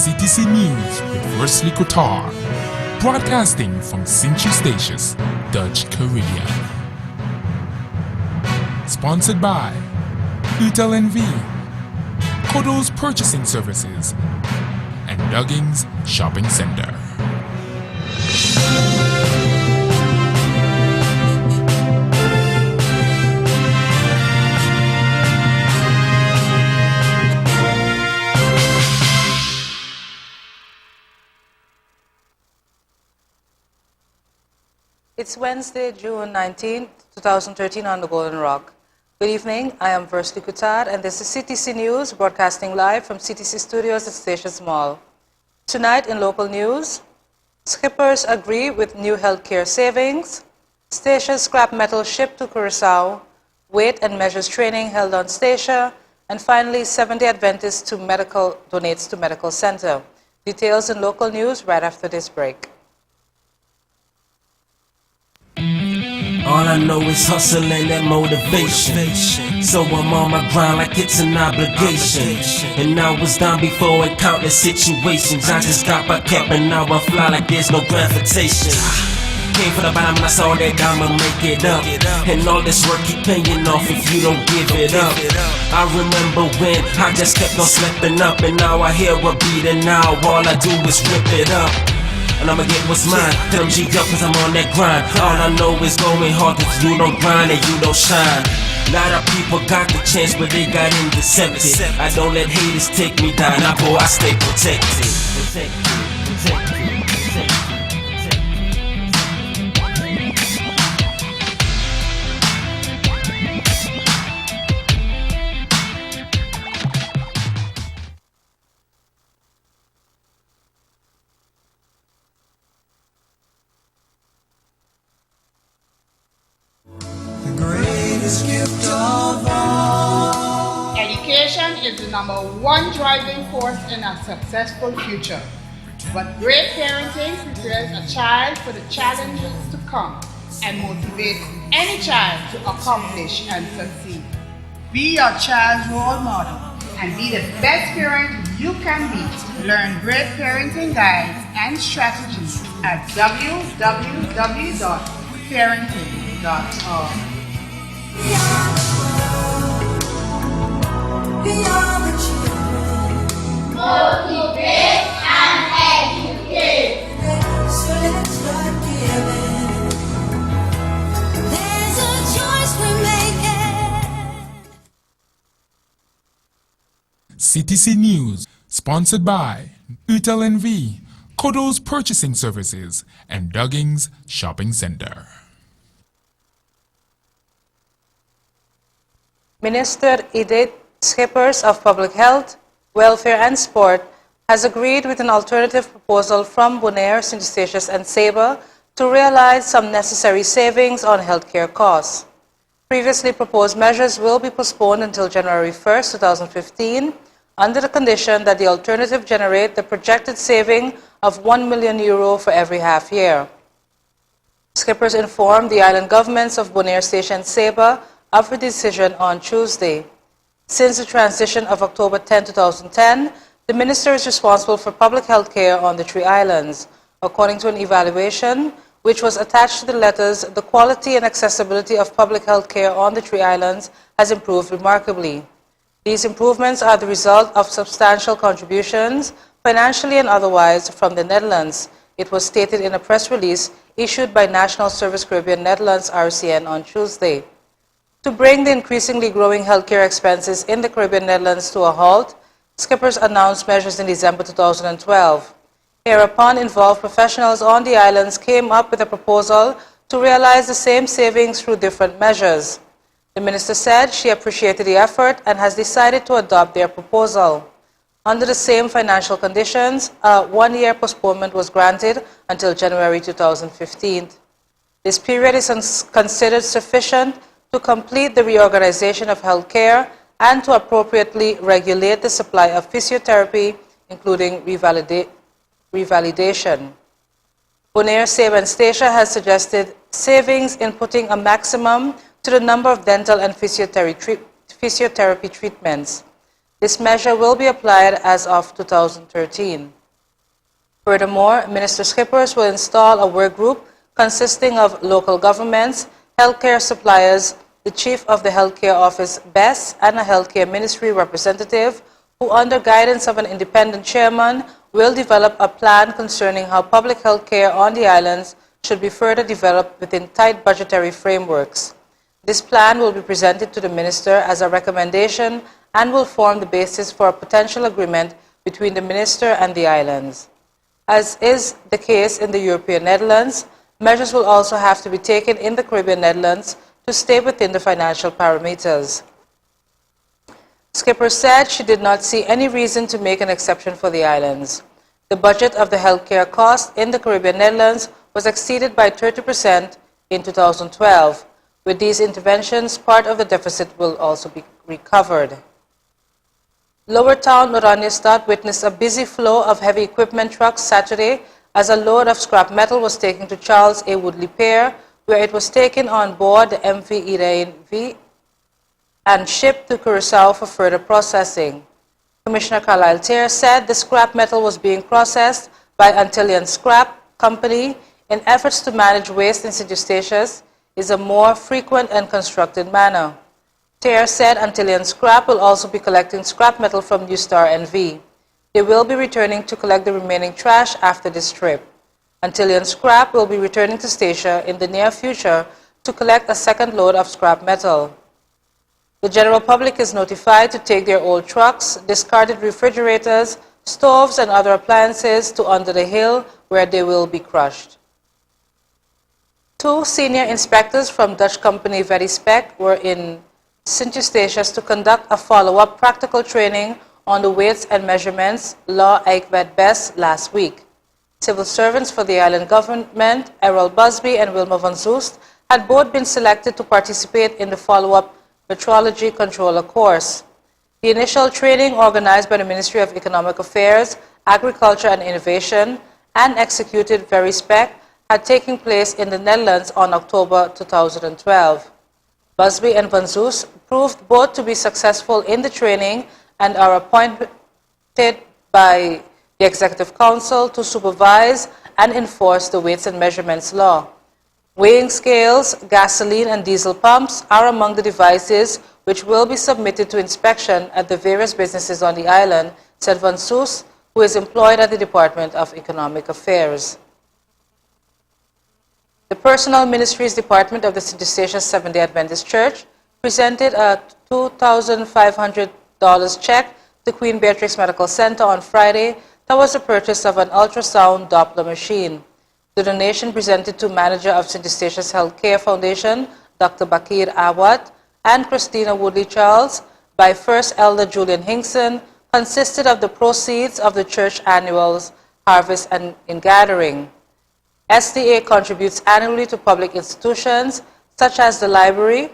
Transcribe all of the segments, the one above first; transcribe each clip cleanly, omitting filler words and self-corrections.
CTC News with Wesley Kotar, broadcasting from Sint-Eustatius, Dutch Caribbean. Sponsored by UTLNV, Kodo's Purchasing Services, and Duggins Shopping Center. It's Wednesday, June 19, 2013 on the Golden Rock. Good evening, I am Wesley Kotar and this is CTC News broadcasting live from CTC Studios at Statius Mall. Tonight in local news, skippers agree with new healthcare savings, Statia scrap metal shipped to Curaçao, weight and measures training held on Statia, and finally Seventh-day Adventist donates to medical center. Details in local news right after this break. All I know is hustle and that motivation. So I'm on my grind like it's an obligation. And I was down before in countless situations. I just got my cap and now I fly like there's no gravitation. Came from the bottom and I saw that I'ma make it up. And all this work keep paying off if you don't give it up. I remember when I just kept on slipping up. And now I hear a beat and now all I do is rip it up. And I'ma get what's mine, tell them G'd up cause I'm on that grind. All I know is going hard if you don't grind and you don't shine. Lot of people got the chance but they got intercepted. I don't let haters take me down, I stay protected. Education is the #1 driving force in a successful future. But great parenting prepares a child for the challenges to come and motivates any child to accomplish and succeed. Be your child's role model and be the best parent you can be. Learn great parenting guides and strategies at www.parenting.org. Motivate and educate. So let's start giving. There's a choice we're making. CTC News, sponsored by UTLNV, Kodo's Purchasing Services, and Duggins Shopping Center. Minister Edith Schippers of Public Health, Welfare and Sport has agreed with an alternative proposal from Bonaire, Sint-Eustatius and Sabre to realize some necessary savings on healthcare costs. Previously proposed measures will be postponed until January 1, 2015, under the condition that the alternative generate the projected saving of €1 million for every half year. Schippers informed the island governments of Bonaire Station and Sabre of the decision on Tuesday. Since the transition of October 10, 2010, the minister is responsible for public health care on the three islands. According to an evaluation which was attached to the letters, the quality and accessibility of public health care on the three islands has improved remarkably. These improvements are the result of substantial contributions, financially and otherwise, from the Netherlands. It was stated in a press release issued by National Service Caribbean Netherlands RCN on Tuesday. To bring the increasingly growing healthcare expenses in the Caribbean Netherlands to a halt, Schippers announced measures in December 2012. Hereupon, involved professionals on the islands came up with a proposal to realize the same savings through different measures. The minister said she appreciated the effort and has decided to adopt their proposal. Under the same financial conditions, a one-year postponement was granted until January 2015. This period is considered sufficient to complete the reorganization of healthcare and to appropriately regulate the supply of physiotherapy, including revalidation. Bonaire, Sabre and Statia has suggested savings in putting a maximum to the number of dental and physiotherapy treatments. This measure will be applied as of 2013. Furthermore, Minister Schippers will install a work group consisting of local governments, healthcare suppliers, the Chief of the Healthcare Office, BES, and a Healthcare Ministry representative who, under guidance of an independent chairman, will develop a plan concerning how public health care on the islands should be further developed within tight budgetary frameworks. This plan will be presented to the Minister as a recommendation and will form the basis for a potential agreement between the Minister and the islands. As is the case in the European Netherlands, measures will also have to be taken in the Caribbean Netherlands to stay within the financial parameters. Skipper said she did not see any reason to make an exception for the islands. The budget of the healthcare cost in the Caribbean Netherlands was exceeded by 30% in 2012. With these interventions, part of the deficit will also be recovered. Lower Town, Oranjestad witnessed a busy flow of heavy equipment trucks Saturday as a load of scrap metal was taken to Charles A. Woodley Pier, where it was taken on board the MV Irene V and shipped to Curaçao for further processing. Commissioner Carlisle Tear said the scrap metal was being processed by Antillean Scrap Company in efforts to manage waste in St. Eustatius is a more frequent and constructed manner. Tear said Antillean Scrap will also be collecting scrap metal from New Star NV. They will be returning to collect the remaining trash after this trip. Antillean Scrap will be returning to Statia in the near future to collect a second load of scrap metal. The general public is notified to take their old trucks, discarded refrigerators, stoves, and other appliances to Under the Hill, where they will be crushed. 2 senior inspectors from Dutch company Verispec were in St. Eustatius to conduct a follow-up practical training on the weights and measurements law Eikwet Best last week. Civil servants for the island government, Errol Busby and Wilma van Zoest, had both been selected to participate in the follow-up metrology controller course. The initial training, organized by the Ministry of Economic Affairs, Agriculture and Innovation, and executed Verispec, had taken place in the Netherlands on October 2012. Busby and Van Zoest proved both to be successful in the training and are appointed by the Executive Council to supervise and enforce the weights and measurements law. Weighing scales, gasoline and diesel pumps are among the devices which will be submitted to inspection at the various businesses on the island, said Van Zoest, who is employed at the Department of Economic Affairs. The Personnel Ministries Department of the St. Eustatius Seventh-day Adventist Church presented a $2,500 check to Queen Beatrix Medical Center on Friday towards the purchase of an ultrasound Doppler machine. The donation presented to manager of St. Eustatius Healthcare Foundation, Dr. Bakir Awad, and Christina Woodley Charles by First Elder Julian Hinkson consisted of the proceeds of the church annuals, harvest, and ingathering. SDA contributes annually to public institutions such as the library,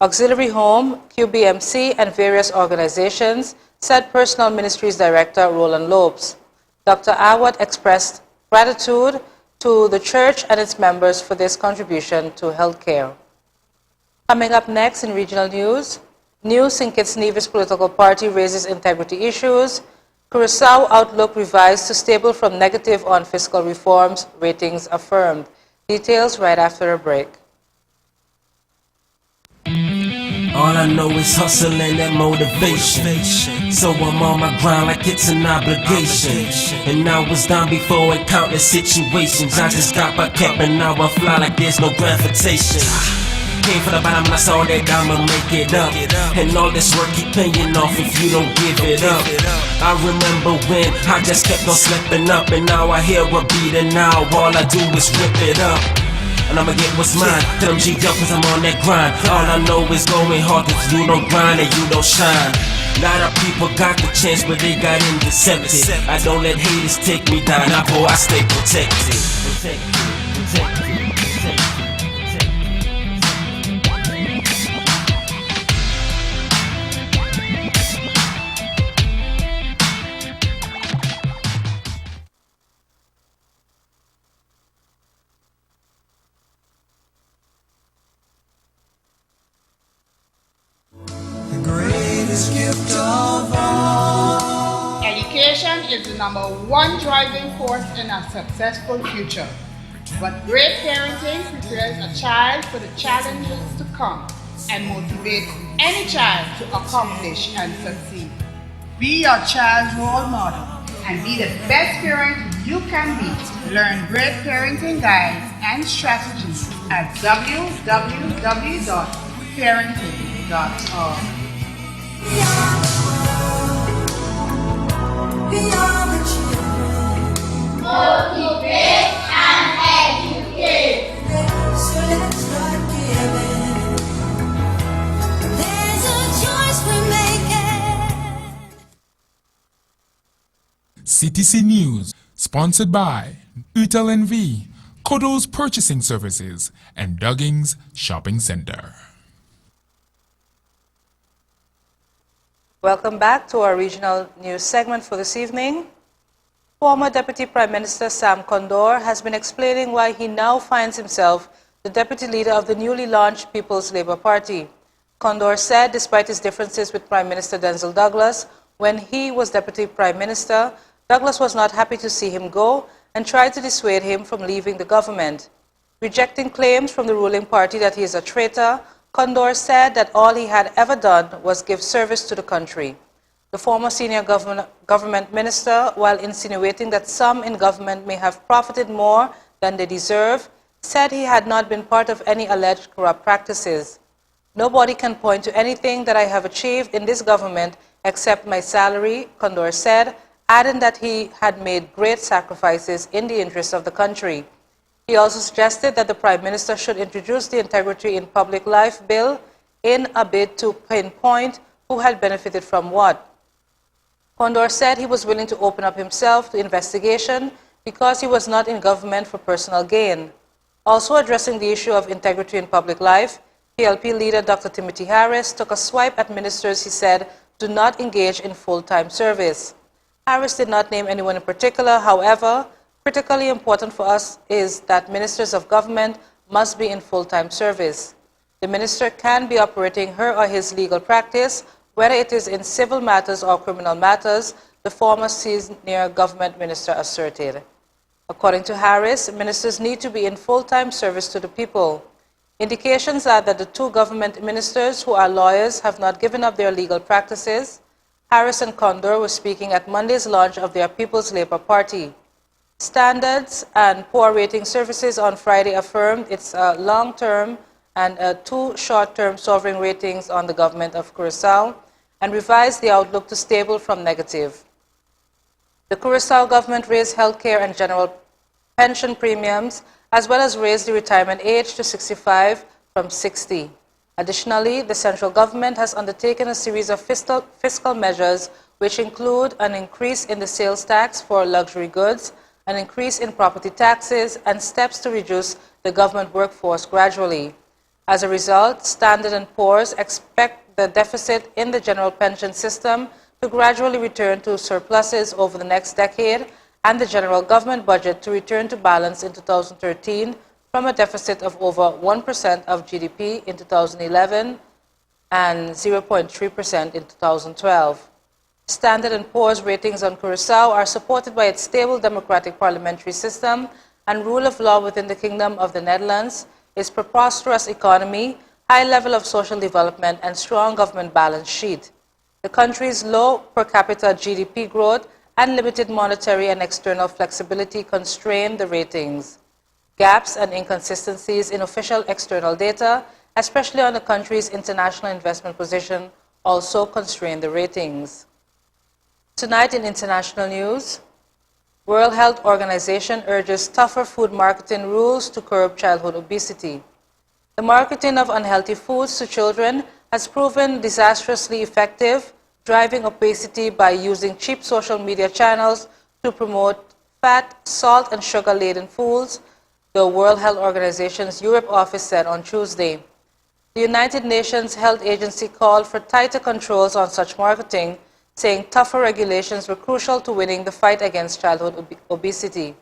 auxiliary home, QBMC, and various organizations, said Personnel Ministries Director Roland Lopes. Dr. Awad expressed gratitude to the church and its members for this contribution to healthcare. Coming up next in regional news, new St. Kitts Nevis political party raises integrity issues. Curaçao outlook revised to stable from negative on fiscal reforms, ratings affirmed. Details right after a break. All I know is hustle and that motivation. So I'm on my grind like it's an obligation. And I was down before in countless situations. I just got back up and now I fly like there's no gravitation. Came from the bottom and I saw that I'ma make it up. And all this work keep paying off if you don't give it up. I remember when I just kept on slipping up. And now I hear a beat and now all I do is rip it up. And I'ma get what's mine, tell them G up cause I'm on that grind. All I know is going hard cause you don't grind and you don't shine. Lot of people got the chance but they got intercepted. I don't let haters take me down, I stay protected. Education is the number one driving force in a successful future. But great parenting prepares a child for the challenges to come and motivates any child to accomplish and succeed. Be your child's role model and be the best parent you can be. Learn great parenting guides and strategies at www.parenting.org. We are the children. Motivate and educate. So let's start giving. There's a choice we're making. CTC News, sponsored by UTLNV, Kodo's Purchasing Services, and Duggins Shopping Center. Welcome back to our regional news segment for this evening. Former Deputy Prime Minister Sam Condor has been explaining why he now finds himself the deputy leader of the newly launched People's Labour Party. Condor said despite his differences with Prime Minister Denzel Douglas when he was Deputy Prime Minister, Douglas was not happy to see him go and tried to dissuade him from leaving the government. Rejecting claims from the ruling party that he is a traitor, Condor said that all he had ever done was give service to the country. The former senior government minister, while insinuating that some in government may have profited more than they deserve, said he had not been part of any alleged corrupt practices. Nobody can point to anything that I have achieved in this government except my salary, Condor said, adding that he had made great sacrifices in the interest of the country. He also suggested that the Prime Minister should introduce the Integrity in Public Life Bill in a bid to pinpoint who had benefited from what. Condor said he was willing to open up himself to investigation because he was not in government for personal gain. Also addressing the issue of integrity in public life, PLP leader Dr. Timothy Harris took a swipe at ministers he said do not engage in full-time service. Harris did not name anyone in particular. However, critically important for us is that ministers of government must be in full-time service. The minister can be operating her or his legal practice, whether it is in civil matters or criminal matters, the former senior government minister asserted. According to Harris, ministers need to be in full-time service to the people. Indications are that the two government ministers who are lawyers have not given up their legal practices. Harris and Condor were speaking at Monday's launch of their People's Labour Party. Standards and Poor Rating Services on Friday affirmed its long-term and two short-term sovereign ratings on the government of Curaçao and revised the outlook to stable from negative. The Curaçao government raised healthcare and general pension premiums as well as raised the retirement age to 65 from 60. Additionally, the central government has undertaken a series of fiscal measures which include an increase in the sales tax for luxury goods, an increase in property taxes, and steps to reduce the government workforce gradually. As a result, Standard & Poor's expect the deficit in the general pension system to gradually return to surpluses over the next decade and the general government budget to return to balance in 2013 from a deficit of over 1% of GDP in 2011 and 0.3% in 2012. Standard & Poor's ratings on Curaçao are supported by its stable democratic parliamentary system and rule of law within the Kingdom of the Netherlands, its prosperous economy, high level of social development, and strong government balance sheet. The country's low per capita GDP growth and limited monetary and external flexibility constrain the ratings. Gaps and inconsistencies in official external data, especially on the country's international investment position, also constrain the ratings. Tonight in international news, World Health Organization urges tougher food marketing rules to curb childhood obesity. The marketing of unhealthy foods to children has proven disastrously effective, driving obesity by using cheap social media channels to promote fat, salt, and sugar-laden foods, the World Health Organization's Europe office said on Tuesday. The United Nations Health Agency called for tighter controls on such marketing, saying tougher regulations were crucial to winning the fight against childhood obesity.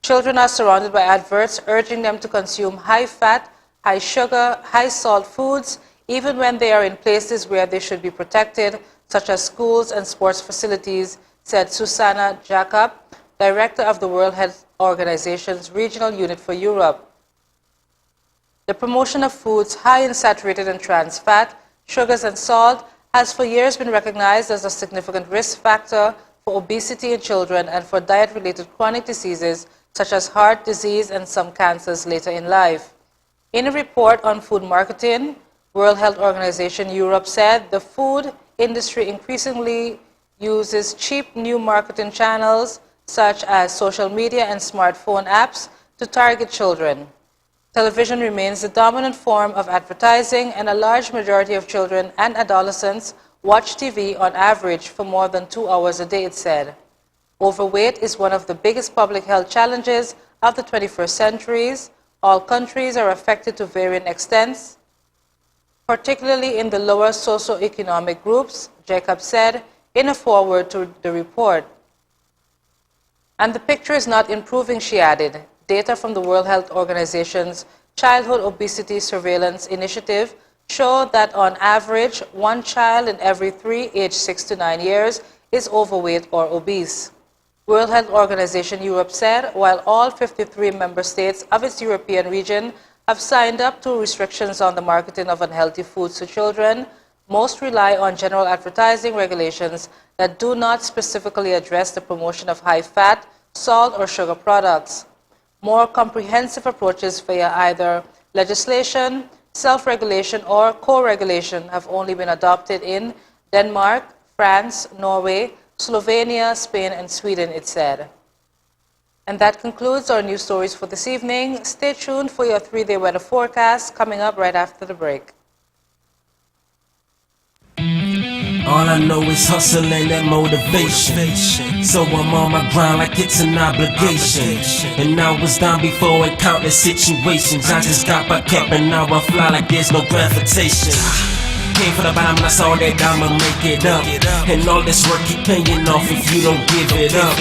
Children are surrounded by adverts urging them to consume high-fat, high-sugar, high-salt foods, even when they are in places where they should be protected, such as schools and sports facilities, said Susanna Jacob, Director of the World Health Organization's Regional Unit for Europe. The promotion of foods high in saturated and trans fat, sugars and salt has for years been recognized as a significant risk factor for obesity in children and for diet-related chronic diseases such as heart disease and some cancers later in life. In a report on food marketing, World Health Organization Europe said the food industry increasingly uses cheap new marketing channels such as social media and smartphone apps to target children. Television remains the dominant form of advertising, and a large majority of children and adolescents watch TV on average for more than 2 hours a day, it said. Overweight is one of the biggest public health challenges of the 21st century. All countries are affected to varying extents, particularly in the lower socioeconomic groups, Jacob said in a foreword to the report. And the picture is not improving, she added. Data from the World Health Organization's Childhood Obesity Surveillance Initiative show that on average, 1 child in every 3 aged 6 to 9 years is overweight or obese. World Health Organization Europe said while all 53 member states of its European region have signed up to restrictions on the marketing of unhealthy foods to children, most rely on general advertising regulations that do not specifically address the promotion of high-fat, salt, or sugar products. More comprehensive approaches via either legislation, self-regulation, or co-regulation have only been adopted in Denmark, France, Norway, Slovenia, Spain, and Sweden, it said. And that concludes our news stories for this evening. Stay tuned for your 3-day weather forecast coming up right after the break. All I know is hustle and that motivation. So I'm on my grind like it's an obligation. And I was down before in countless situations. I just got back up and now I fly like there's no gravitation. Came from the bottom and I saw that I'ma make it up. And all this work keep paying off if you don't give it up.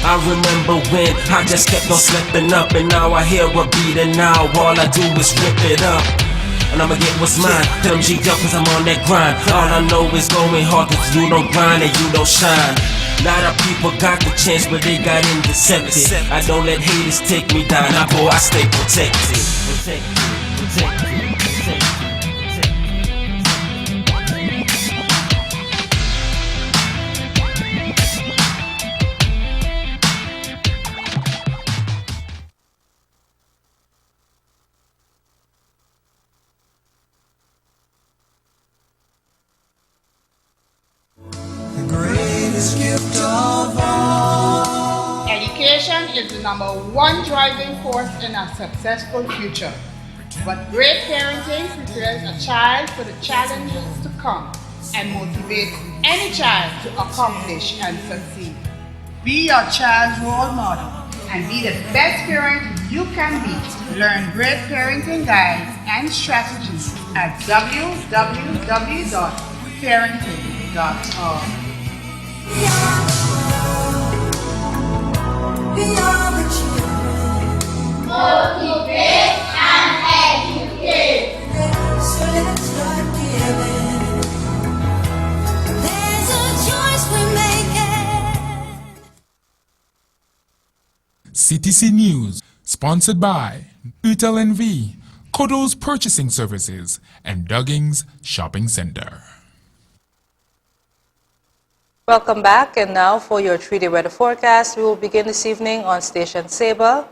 I remember when I just kept on slipping up, and now I hear a beat and now all I do is rip it up. And I'ma get what's mine, tell them G up cause I'm on that grind. All I know is going hard cause you don't grind and you don't shine. A lot of people got the chance but they got intercepted. I don't let haters take me down, I stay protected. Education is the #1 driving force in a successful future. But great parenting prepares a child for the challenges to come and motivates any child to accomplish and succeed. Be your child's role model and be the best parent you can be. Learn great parenting guides and strategies at www.parenting.org. Beyond the children, Motivate and educate. so let's start giving. There's a choice we're making. CTC News, sponsored by Utel NV, Kodo's Purchasing Services, and Dugging's Shopping Center. Welcome back, and now for your 3-day weather forecast. We will begin this evening on Station Sabre.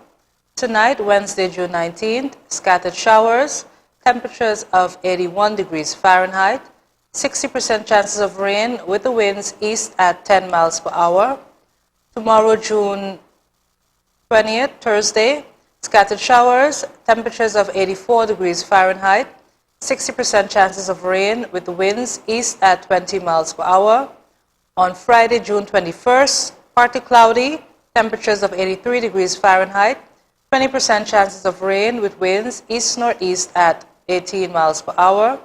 Tonight, Wednesday, June 19th, scattered showers, temperatures of 81 degrees Fahrenheit, 60% chances of rain with the winds east at 10 miles per hour. Tomorrow, June 20th, Thursday, scattered showers, temperatures of 84 degrees Fahrenheit, 60% chances of rain with the winds east at 20 miles per hour. On Friday, June 21st, partly cloudy, temperatures of 83 degrees Fahrenheit, 20% chances of rain with winds east-northeast at 18 miles per hour.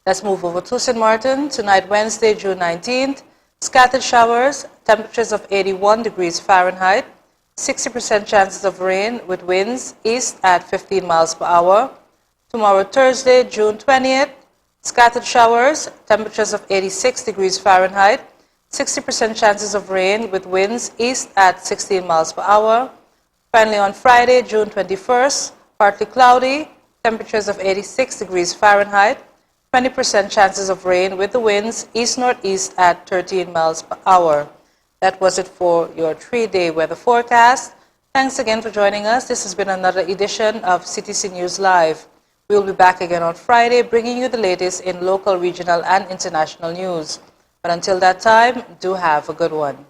Let's move over to St. Martin. Tonight, Wednesday, June 19th, scattered showers, temperatures of 81 degrees Fahrenheit, 60% chances of rain with winds east at 15 miles per hour. Tomorrow, Thursday, June 20th, scattered showers, temperatures of 86 degrees Fahrenheit, 60% chances of rain with winds east at 16 miles per hour. Finally, on Friday, June 21st, partly cloudy, temperatures of 86 degrees Fahrenheit, 20% chances of rain with the winds east-northeast at 13 miles per hour. That was it for your 3-day weather forecast. Thanks again for joining us. This has been another edition of CTC News Live. We will be back again on Friday, bringing you the latest in local, regional, and international news. But until that time, do have a good one.